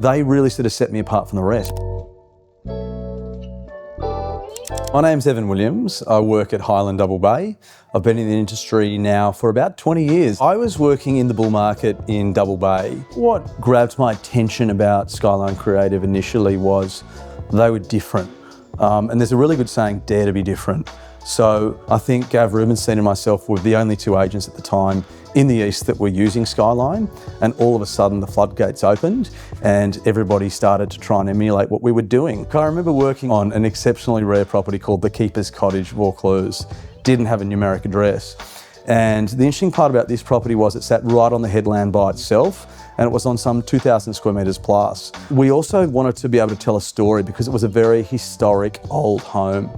They really sort of set me apart from the rest. My name's Evan Williams. I work at Highland Double Bay. I've been in the industry now for about 20 years. I was working in the bull market in Double Bay. What grabbed my attention about Skyline Creative initially was they were different. And there's a really good saying, dare to be different. So I think Gav Rubenstein and myself were the only two agents at the time in the East that were using Skyline, and all of a sudden the floodgates opened and everybody started to try and emulate what we were doing. I remember working on an exceptionally rare property called the Keeper's Cottage, Vaucluse. Didn't have a numeric address. And the interesting part about this property was it sat right on the headland by itself, and it was on some 2,000 square metres plus. We also wanted to be able to tell a story because it was a very historic old home.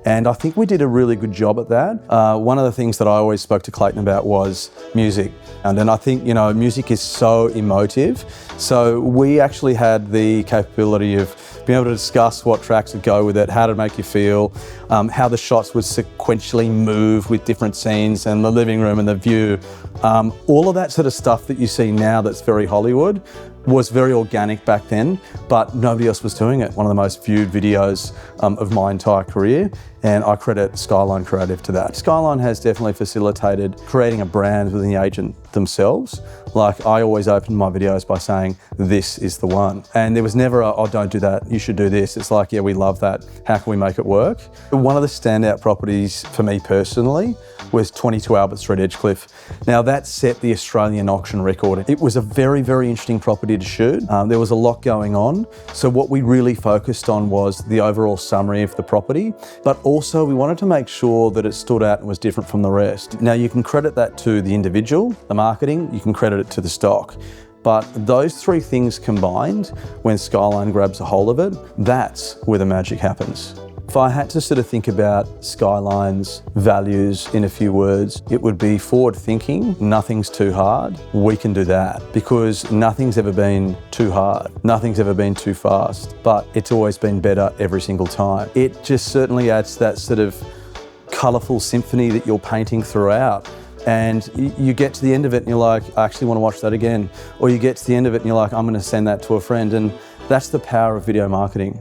And I think we did a really good job at that. One of the things that I always spoke to Clayton about was music. And I think, music is so emotive. So we actually had the capability of being able to discuss what tracks would go with it, how to make you feel, how the shots would sequentially move with different scenes and the living room and the view. All of that sort of stuff that you see now that's very Hollywood was very organic back then, but nobody else was doing it. One of the most viewed videos of my entire career, and I credit Skyline Creative to that. Skyline has definitely facilitated creating a brand within the agent themselves. Like, I always open my videos by saying, this is the one. And there was never a, oh, don't do that, you should do this. It's like, yeah, we love that. How can we make it work? One of the standout properties for me personally was 22 Albert Street, Edgecliff. Now that set the Australian auction record. It was a very, very interesting property to shoot. There was a lot going on. So what we really focused on was the overall summary of the property, but also we wanted to make sure that it stood out and was different from the rest. Now you can credit that to the individual, the marketing, you can credit it to the stock. But those three things combined, when Skyline grabs a hold of it, that's where the magic happens. If I had to sort of think about Skyline's values in a few words, it would be forward thinking, nothing's too hard. We can do that because nothing's ever been too hard. Nothing's ever been too fast, but it's always been better every single time. It just certainly adds that sort of colourful symphony that you're painting throughout. And you get to the end of it and you're like, I actually want to watch that again. Or you get to the end of it and you're like, I'm going to send that to a friend. And that's the power of video marketing.